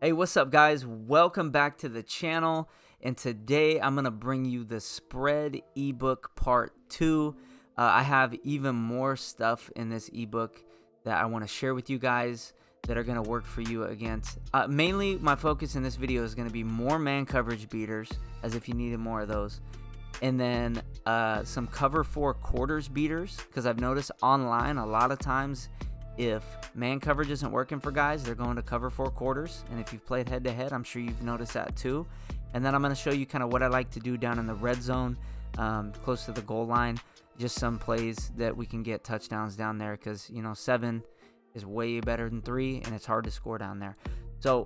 Hey, what's up, guys? Welcome back to the channel. And today I'm going to bring you the spread ebook part 2. I have even more stuff in this ebook that I want to share with you guys that are going to work for you against. Mainly, my focus in this video is going to be more man coverage beaters, as if you needed more of those. And then some cover 4 quarters beaters, because I've noticed online a lot of times if man coverage isn't working for guys, they're going to cover 4 quarters. And if you've played head-to-head, I'm sure you've noticed that too. And then I'm going to show you kind of what I like to do down in the red zone, close to the goal line. Just some plays that we can get touchdowns down there because, you know, 7 is way better than 3, and it's hard to score down there. So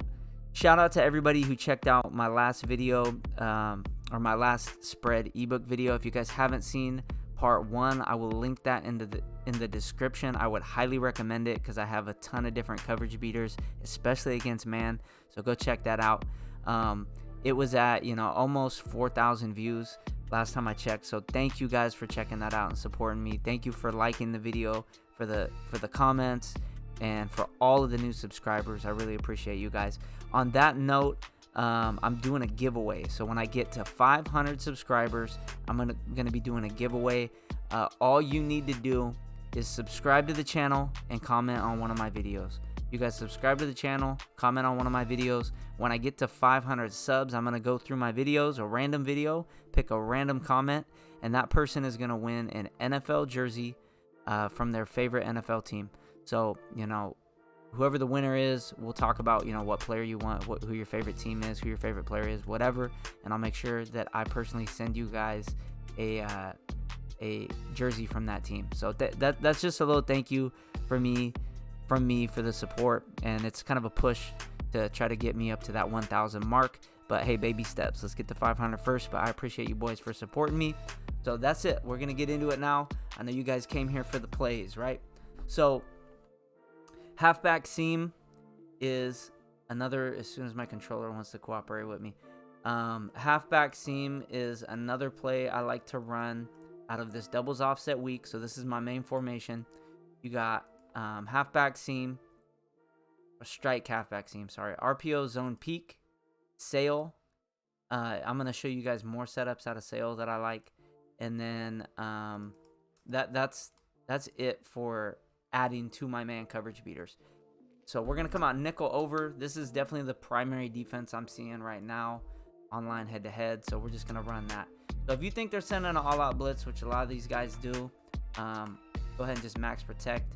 shout out to everybody who checked out my last video, or my last spread ebook video. If you guys haven't seen part 1, I will link that in the description. I would highly recommend it because I have a ton of different coverage beaters, especially against man. So go check that out. It was at, you know, almost 4,000 views last time I checked. So thank you guys for checking that out and supporting me. Thank you for liking the video, for the comments, and for all of the new subscribers. I really appreciate you guys. On that note, I'm doing a giveaway. So when I get to 500 subscribers, I'm gonna be doing a giveaway. All you need to do is subscribe to the channel and comment on one of my videos. You guys subscribe to the channel, comment on one of my videos. When I get to 500 subs, I'm gonna go through my videos, a random video, pick a random comment, and that person is gonna win an NFL jersey from their favorite NFL team. So, you know, whoever the winner is, we'll talk about, you know, what player you want, who your favorite team is, who your favorite player is, whatever. And I'll make sure that I personally send you guys a jersey from that team. So that's just a little thank you from me for the support. And it's kind of a push to try to get me up to that 1,000 mark. But hey, baby steps. Let's get to 500 first. But I appreciate you boys for supporting me. So that's it. We're going to get into it now. I know you guys came here for the plays, right? So halfback seam is another, as soon as my controller wants to cooperate with me. Halfback seam is another play I like to run out of this doubles offset week. So this is my main formation. You got halfback seam, or strike halfback seam, sorry. RPO zone peak, sail. I'm going to show you guys more setups out of sail that I like. And then that's it for adding to my man coverage beaters. So we're going to come out nickel over. This is definitely the primary defense I'm seeing right now online head-to-head. So we're just going to run that. So if you think they're sending an all-out blitz, which a lot of these guys do, go ahead and just max protect.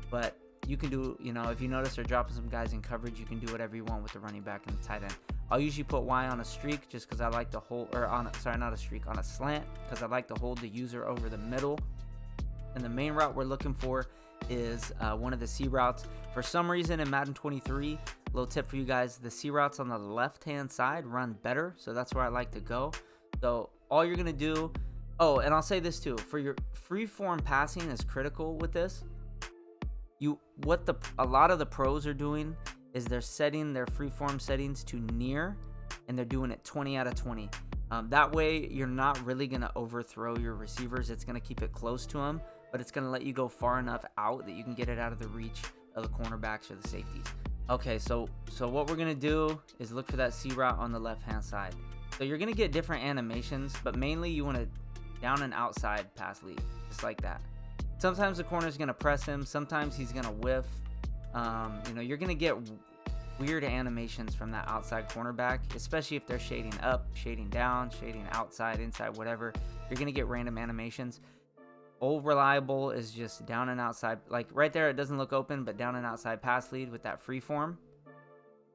But you can do, you know, if you notice they're dropping some guys in coverage, you can do whatever you want with the running back and the tight end. I'll usually put Y on a streak just because I like to hold, or on a, sorry, not a streak, on a slant, because I like to hold the user over the middle. And the main route we're looking for is one of the C routes. For some reason in Madden 23, little tip for you guys, the C routes on the left-hand side run better, so that's where I like to go. So all you're gonna do, oh, and I'll say this too, for your free-form passing is critical with this. A lot of the pros are doing is they're setting their free-form settings to near, and they're doing it 20 out of 20. That way, you're not really gonna overthrow your receivers. It's gonna keep it close to them, but it's going to let you go far enough out that you can get it out of the reach of the cornerbacks or the safeties. Okay, so what we're going to do is look for that C route on the left-hand side. So you're going to get different animations, but mainly you want to down and outside pass lead, just like that. Sometimes the corner is going to press him. Sometimes he's going to whiff. You know, you're going to get weird animations from that outside cornerback, especially if they're shading up, shading down, shading outside, inside, whatever. You're going to get random animations. Old reliable is just down and outside, like right there it doesn't look open, but down and outside pass lead with that free form,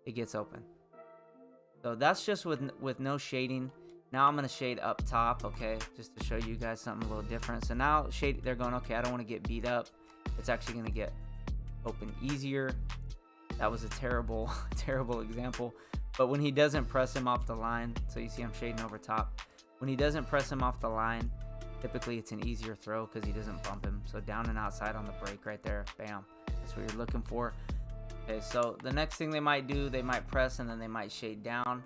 it gets open. So that's just with no shading. Now I'm going to shade up top, okay, just to show you guys something a little different. So now shade, they're going, okay, I don't want to get beat up. It's actually going to get open easier. That was a terrible example. But when he doesn't press him off the line, so you see I'm shading over top, when he doesn't press him off the line, typically it's an easier throw because he doesn't bump him. So down and outside on the break right there. Bam. That's what you're looking for. Okay, so the next thing they might do, they might press and then they might shade down.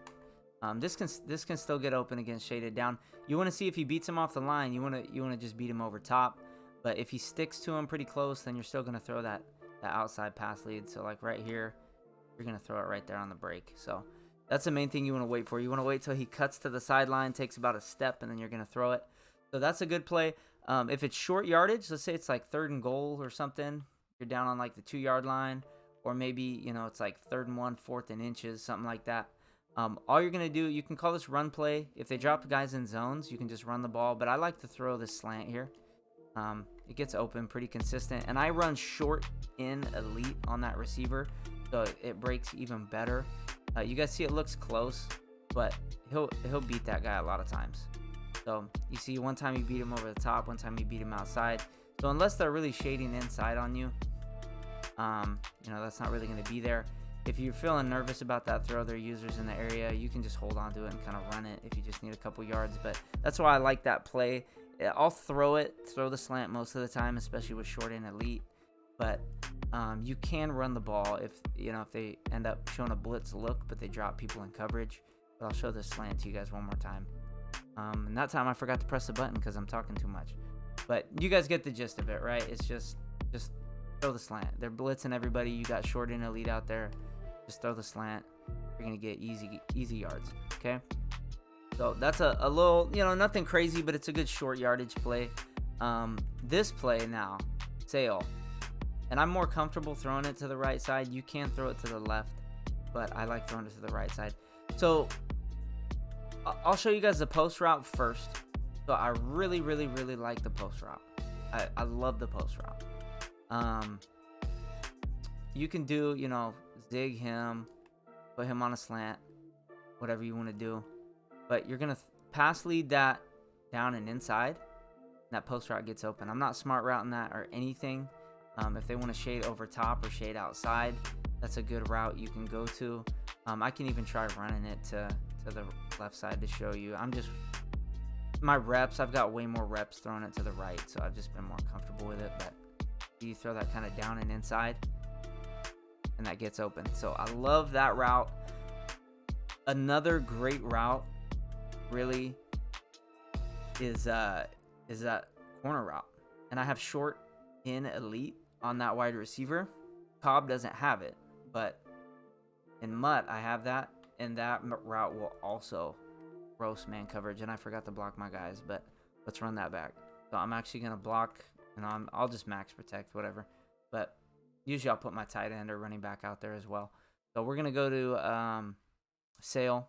This can still get open against shaded down. You want to see if he beats him off the line. You want to just beat him over top. But if he sticks to him pretty close, then you're still going to throw that outside pass lead. So like right here, you're going to throw it right there on the break. So that's the main thing you want to wait for. You want to wait till he cuts to the sideline, takes about a step, and then you're going to throw it. So that's a good play. If it's short yardage, let's say it's like 3rd and goal or something, you're down on like the 2-yard line, or maybe, you know, it's like 3rd and 1, 4th and inches, something like that. All you're going to do, you can call this run play. If they drop guys in zones, you can just run the ball, but I like to throw this slant here. It gets open pretty consistent, and I run short in elite on that receiver, so it breaks even better. You guys see it looks close, but he'll beat that guy a lot of times. So you see one time you beat him over the top, one time you beat him outside. So unless they're really shading inside on you, you know, that's not really going to be there. If you're feeling nervous about that throw, there are users in the area, you can just hold on to it and kind of run it if you just need a couple yards. But that's why I like that play. I'll throw the slant most of the time, especially with short and elite. But you can run the ball if they end up showing a blitz look, but they drop people in coverage. But I'll show this slant to you guys one more time. And that time I forgot to press the button because I'm talking too much. But you guys get the gist of it, right? It's just throw the slant. They're blitzing everybody. You got short and elite out there. Just throw the slant. You're going to get easy yards, okay? So that's a little, you know, nothing crazy, but it's a good short yardage play. This play now, sail. And I'm more comfortable throwing it to the right side. You can throw it to the left, but I like throwing it to the right side. So I'll show you guys the post route first. So I really like the post route. I love the post route. You can do, you know, zig him, put him on a slant, whatever you want to do. But you're going to pass lead that down and inside. That post route gets open. I'm not smart routing that or anything. If they want to shade over top or shade outside, that's a good route you can go to. I can even try running it to the left side to show you. My reps, I've got way more reps throwing it to the right, so I've just been more comfortable with it. But you throw that kind of down and inside, and that gets open. So I love that route. Another great route really is that corner route. And I have short in elite on that wide receiver. Cobb doesn't have it, but in Mutt I have that, and that route will also roast man coverage. And I forgot to block my guys, but let's run that back. So I'm actually going to block, and I'll just max protect, whatever. But usually I'll put my tight end or running back out there as well. So we're going to go to sail,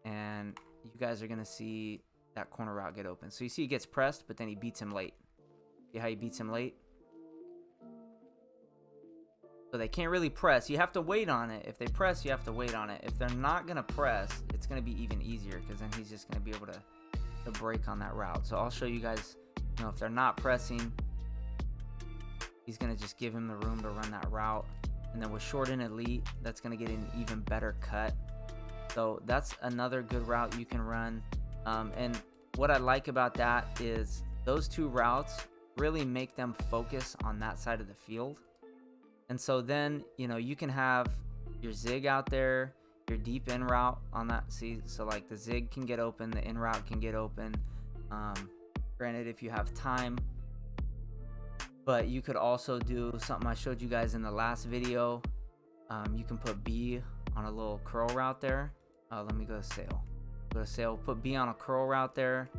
and you guys are going to see that corner route get open. So you see he gets pressed, but then he beats him late. See how he beats him late? So they can't really press. You have to wait on it. If they press, you have to wait on it. If they're not going to press, it's going to be even easier, because then he's just going to be able to break on that route. So I'll show you guys, you know, if they're not pressing, he's going to just give him the room to run that route. And then with short and elite, that's going to get an even better cut. So that's another good route you can run. And what I like about that is those two routes really make them focus on that side of the field. And so then, you know, you can have your zig out there, your deep in route on that. See, so like the zig can get open, the in route can get open. Granted, if you have time. But you could also do something I showed you guys in the last video. You can put B on a little curl route there. Let me go to sail. Go to sail, put B on a curl route there.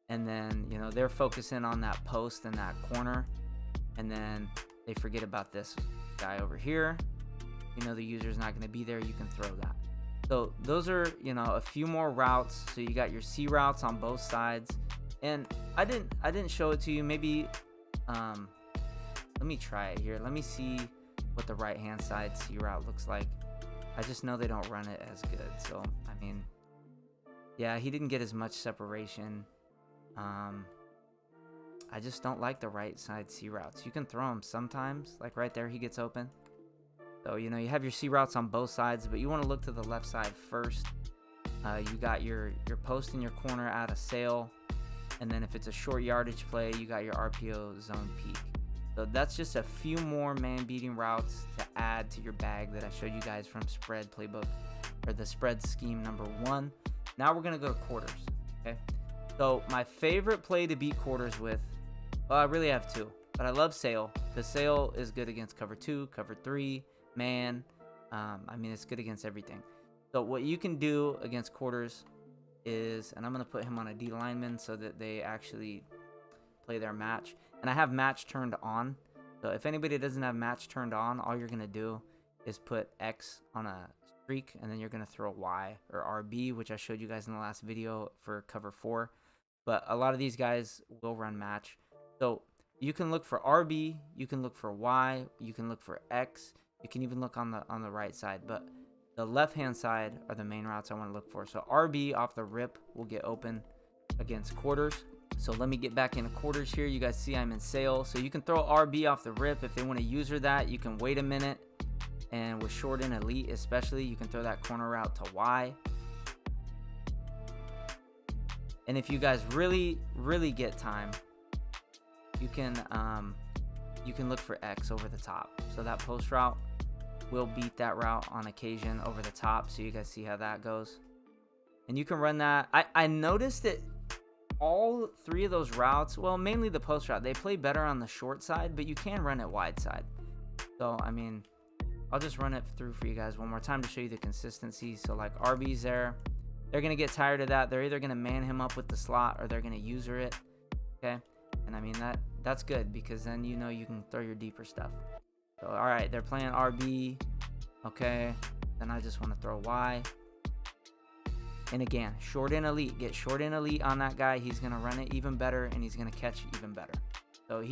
And then, you know, they're focusing on that post and that corner. And then they forget about this guy over here. You know, the user's not going to be there. You can throw that. So those are, you know, a few more routes. So you got your C routes on both sides. And I didn't show it to you. Maybe, let me try it here. Let me see what the right hand side C route looks like. I just know they don't run it as good. So, I mean, yeah, he didn't get as much separation. I just don't like the right side C routes. You can throw them sometimes, like right there, he gets open. So, you know, you have your C routes on both sides, but you want to look to the left side first. You got your post in your corner out of sail. And then if it's a short yardage play, you got your RPO zone peak. So that's just a few more man-beating routes to add to your bag that I showed you guys from spread playbook, or the spread scheme number 1. Now we're going to go to quarters, okay? So my favorite play to beat quarters with, well, I really have two, but I love sail, because sail is good against cover 2, cover 3, man. I mean, it's good against everything. So what you can do against quarters is, and I'm going to put him on a D lineman so that they actually play their match. And I have match turned on. So if anybody doesn't have match turned on, all you're going to do is put X on a streak, and then you're going to throw Y or RB, which I showed you guys in the last video for cover 4. But a lot of these guys will run match. So you can look for RB, you can look for Y, you can look for X, you can even look on the right side. But the left-hand side are the main routes I want to look for. So RB off the rip will get open against quarters. So let me get back into quarters here. You guys see I'm in sale. So you can throw RB off the rip. If they want to user that, you can wait a minute. And with short and elite especially, you can throw that corner route to Y. And if you guys really get time, you can look for X over the top. So that post route will beat that route on occasion over the top. So you guys see how that goes. And you can run that. I noticed that all 3 of those routes, well, mainly the post route, they play better on the short side, but you can run it wide side. So, I mean, I'll just run it through for you guys one more time to show you the consistency. So, like, RB's there. They're going to get tired of that. They're either going to man him up with the slot or they're going to user it. Okay? And, I mean, that's good because then you know you can throw your deeper stuff. So, all right, they're playing RB. Okay. Then I just want to throw Y. And again, short and elite. Get short and elite on that guy. He's going to run it even better, and he's going to catch even better. So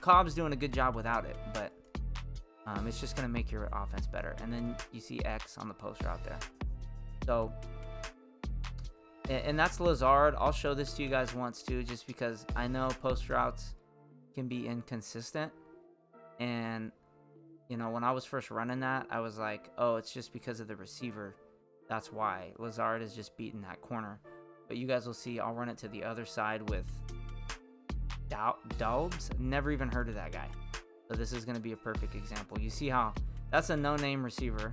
Cobb's doing a good job without it, but it's just going to make your offense better. And then you see X on the post route there. So, and that's Lazard. I'll show this to you guys once too, just because I know post routes can be inconsistent. And, you know, when I was first running that, I was like, oh, it's just because of the receiver. That's why Lazard is just beating that corner. But you guys will see I'll run it to the other side with Daubs. Never even heard of that guy. So this is going to be a perfect example. You see how that's a no-name receiver,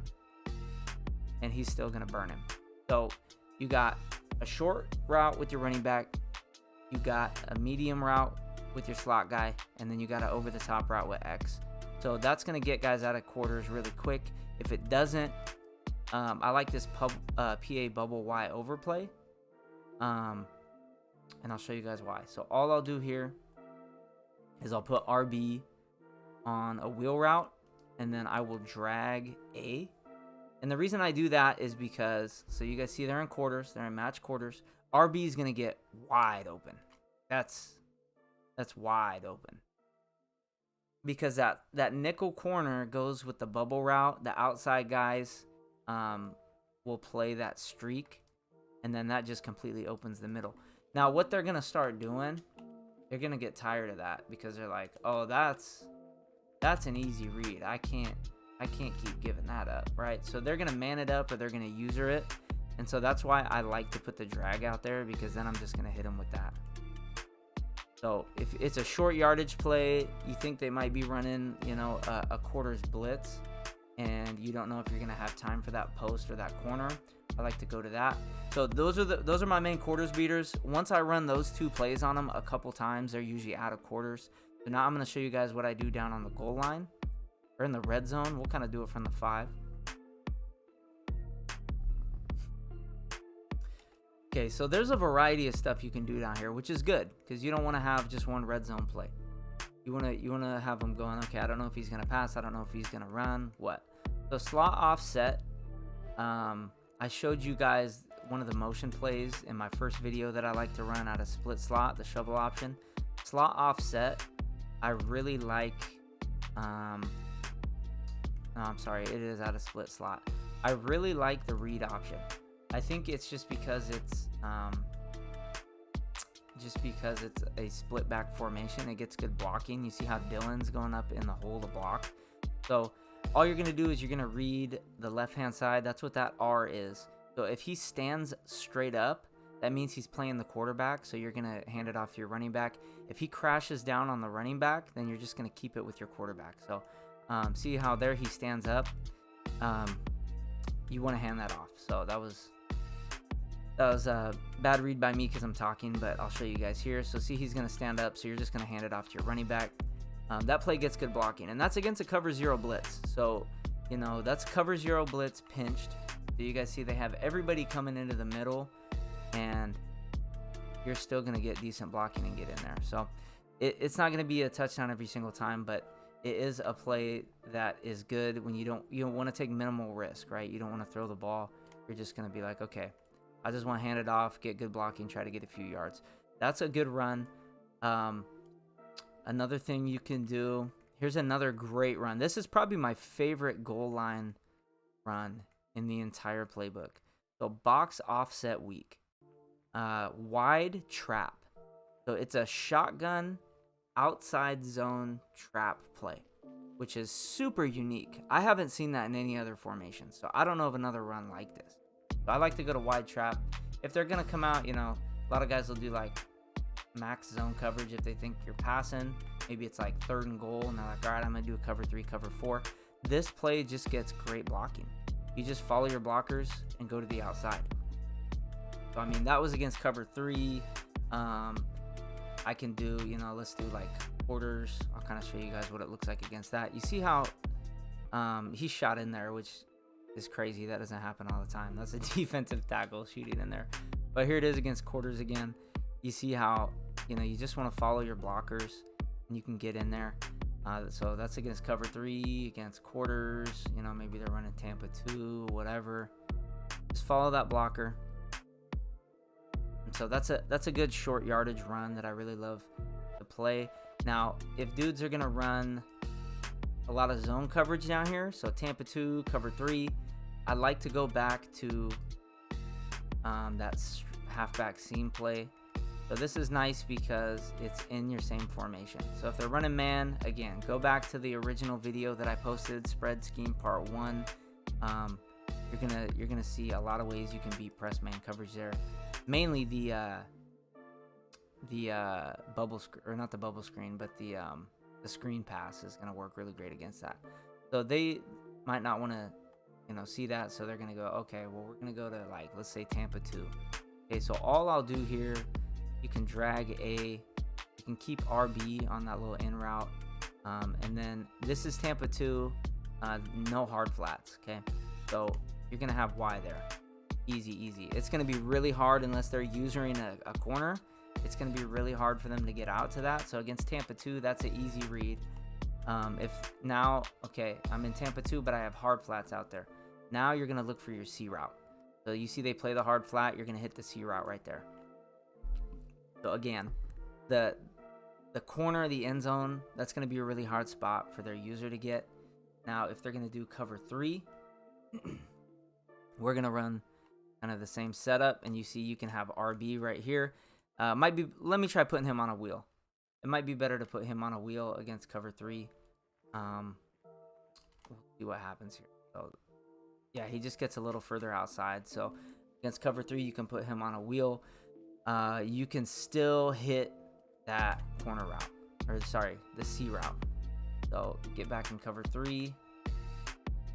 and he's still going to burn him. So you got a short route with your running back. You got a medium route with your slot guy, and then you got an over-the-top route with X. So that's going to get guys out of quarters really quick. If it doesn't, I like this PA bubble Y overplay. And I'll show you guys why. So all I'll do here is I'll put RB on a wheel route, and then I will drag A. And the reason I do that is because, so you guys see they're in quarters, they're in match quarters. RB is going to get wide open. That's wide open. Because that nickel corner goes with the bubble route. The outside guys will play that streak, and then that just completely opens the middle. Now what they're gonna start doing, they're gonna get tired of that because they're like, oh, that's an easy read. I can't keep giving that up, right? So they're gonna man it up or they're gonna user it, and so that's why I like to put the drag out there, because then I'm just gonna hit them with that. So if it's a short yardage play, you think they might be running, you know, a quarters blitz, and you don't know if you're going to have time for that post or that corner, I like to go to that. So those are my main quarters beaters. Once I run those 2 plays on them a couple times, they're usually out of quarters. So now I'm going to show you guys what I do down on the goal line or in the red zone. We'll kind of do it from the 5. Okay, so there's a variety of stuff you can do down here, which is good because you don't want to have just one red zone play. You want to have them going, okay, I don't know if he's going to pass. I don't know if he's going to run. What? So slot offset, I showed you guys one of the motion plays in my first video that I like to run out of split slot, the shovel option. Slot offset, I really like, no, I'm sorry, it is out of split slot. I really like the read option. I think it's just because it's a split back formation. It gets good blocking. You see how Dylan's going up in the hole to block. So all you're going to do is you're going to read the left-hand side. That's what that R is. So if he stands straight up, that means he's playing the quarterback. So you're going to hand it off to your running back. If he crashes down on the running back, then you're just going to keep it with your quarterback. So see how there he stands up. You want to hand that off. So that was a bad read by me because I'm talking, but I'll show you guys here. So see, he's going to stand up, so you're just going to hand it off to your running back. That play gets good blocking, and that's against a cover 0 blitz. So you know, that's cover zero blitz pinched. So you guys see they have everybody coming into the middle, and you're still going to get decent blocking and get in there. So it's not going to be a touchdown every single time, but it is a play that is good when you don't want to take minimal risk, right? You don't want to throw the ball. You're just going to be like, okay, I just want to hand it off, get good blocking, try to get a few yards. That's a good run. Another thing you can do, here's another great run. This is probably my favorite goal line run in the entire playbook. So box offset weak, wide trap. So it's a shotgun outside zone trap play, which is super unique. I haven't seen that in any other formation, so I don't know of another run like this. So I like to go to wide trap. If they're going to come out, you know, a lot of guys will do like max zone coverage if they think you're passing. Maybe it's like 3rd and goal, and they're like, all right, I'm going to do a cover 3, cover 4. This play just gets great blocking. You just follow your blockers and go to the outside. So, I mean, that was against cover 3. I can do, you know, let's do like quarters. I'll kind of show you guys what it looks like against that. You see how he shot in there, which is crazy. That doesn't happen all the time. That's a defensive tackle shooting in there. But here it is against quarters again. You see how, you know, you just want to follow your blockers and you can get in there. So that's against cover 3, against quarters. You know, maybe they're running Tampa 2, whatever. Just follow that blocker. And so that's a good short yardage run that I really love to play. Now, if dudes are going to run a lot of zone coverage down here, so Tampa 2, cover 3, I like to go back to that halfback seam play. So this is nice because it's in your same formation. So if they're running man, again, go back to the original video that I posted, spread scheme part 1. You're gonna see a lot of ways you can beat press man coverage there. Mainly the bubble or not the bubble screen, but the screen pass is gonna work really great against that. So they might not want to, you know, see that. So they're gonna go, okay, well, we're gonna go to, like, let's say Tampa 2. Okay, so all I'll do here, you can drag you can keep RB on that little in route, and then this is Tampa 2, no hard flats. Okay, so you're gonna have Y there, easy. It's gonna be really hard unless they're using a corner. It's gonna be really hard for them to get out to that. So against Tampa 2, that's an easy read. If now, okay, I'm in Tampa 2, but I have hard flats out there. Now you're gonna look for your C route. So you see they play the hard flat, you're gonna hit the C route right there. So again, the corner, the end zone, that's going to be a really hard spot for their user to get. Now, if they're going to do cover 3, we're going to run kind of the same setup, and you see you can have RB right here. Let me try putting him on a wheel. It might be better to put him on a wheel against cover 3. We'll see what happens here. So yeah, he just gets a little further outside. So against cover 3, you can put him on a wheel. You can still hit that corner route, or sorry, the C route. So get back in cover 3.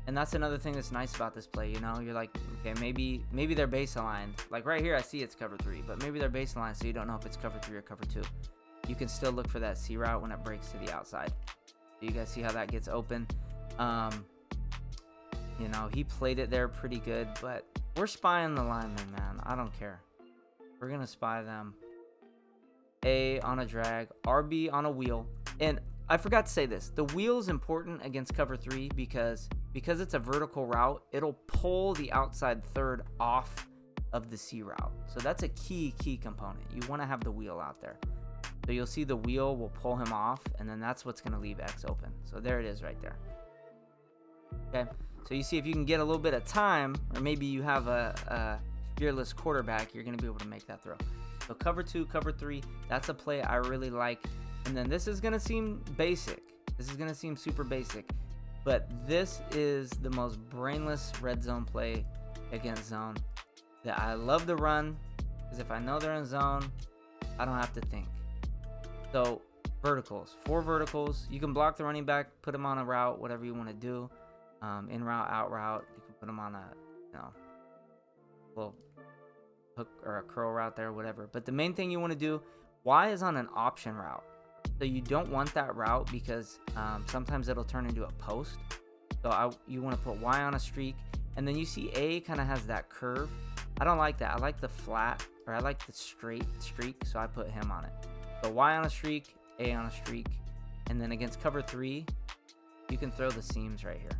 And that's another thing that's nice about this play. You know, you're like, okay, maybe they're base aligned. Like right here, I see it's cover 3, but maybe they're base aligned, so you don't know if it's cover 3 or cover 2. You can still look for that C route when it breaks to the outside. So you guys see how that gets open. You know, he played it there pretty good, but we're spying the linemen, man. I don't care. We're going to spy them. A on a drag, RB on a wheel. And I forgot to say this. The wheel is important against cover 3 because it's a vertical route. It'll pull the outside third off of the C route. So that's a key component. You want to have the wheel out there. So you'll see the wheel will pull him off, and then that's what's going to leave X open. So there it is right there. Okay. So you see if you can get a little bit of time, or maybe you have a fearless quarterback, you're going to be able to make that throw. So cover 2, cover 3, that's a play I really like. And then this is going to seem basic. This is going to seem super basic. But this is the most brainless red zone play against zone that I love to run, because if I know they're in zone, I don't have to think. So verticals, 4 verticals. You can block the running back, put him on a route, whatever you want to do. In route, out route. You can put him on a, you know, little hook or a curl route there, whatever. But the main thing you want to do, Y is on an option route. So you don't want that route because sometimes it'll turn into a post. So you want to put Y on a streak, and then you see A kind of has that curve. I don't like that. I like the flat, or I like the straight streak, so I put him on it. So Y on a streak, A on a streak, and then against cover 3, you can throw the seams right here.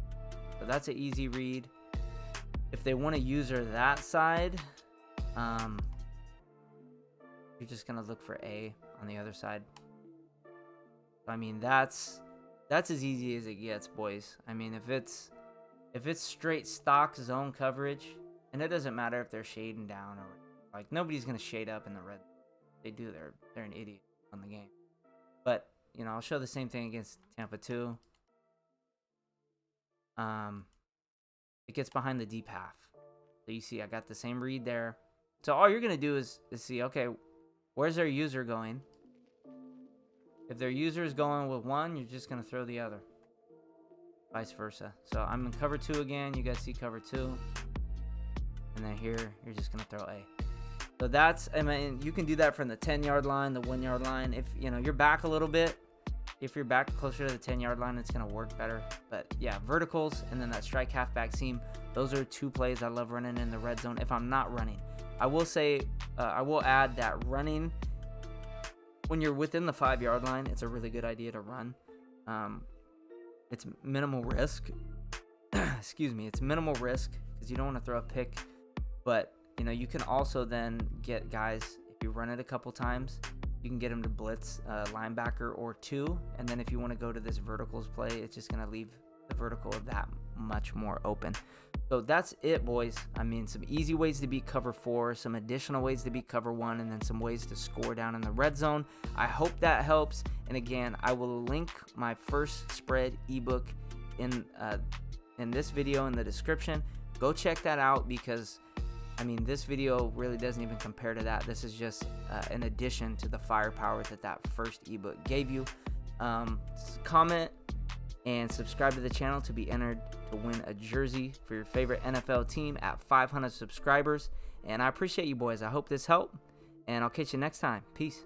So that's an easy read. If they want to user that side, you're just gonna look for A on the other side. I mean, that's as easy as it gets, boys. I mean, if it's straight stock zone coverage, and it doesn't matter if they're shading down or like, nobody's gonna shade up in the red. They do, they're an idiot on the game. But you know, I'll show the same thing against Tampa 2. It gets behind the deep half. So you see I got the same read there. So all you're going to do is see, okay, where's their user going? If their user is going with 1, you're just going to throw the other. Vice versa. So I'm in cover 2 again. You guys see cover 2. And then here, you're just going to throw A. So that's, I mean, you can do that from the 10-yard line, the 1-yard line. If, you know, you're back a little bit, if you're back closer to the 10-yard line, it's going to work better. But yeah, verticals and then that strike halfback seam, those are 2 plays I love running in the red zone if I'm not running. I will say, I will add that running, when you're within the 5-yard line, it's a really good idea to run. It's minimal risk. Excuse me. It's minimal risk because you don't want to throw a pick. But, you know, you can also then get guys, if you run it a couple times, you can get them to blitz a linebacker or 2. And then if you want to go to this verticals play, it's just going to leave the vertical that much more open. So that's it, boys. I mean, some easy ways to beat cover 4, some additional ways to beat cover 1, and then some ways to score down in the red zone. I hope that helps. And again, I will link my first spread ebook in this video in the description. Go check that out because, I mean, this video really doesn't even compare to that. This is just an addition to the firepower that first ebook gave you. Comment and subscribe to the channel to be entered to win a jersey for your favorite NFL team at 500 subscribers. And I appreciate you, boys. I hope this helped, and I'll catch you next time. Peace.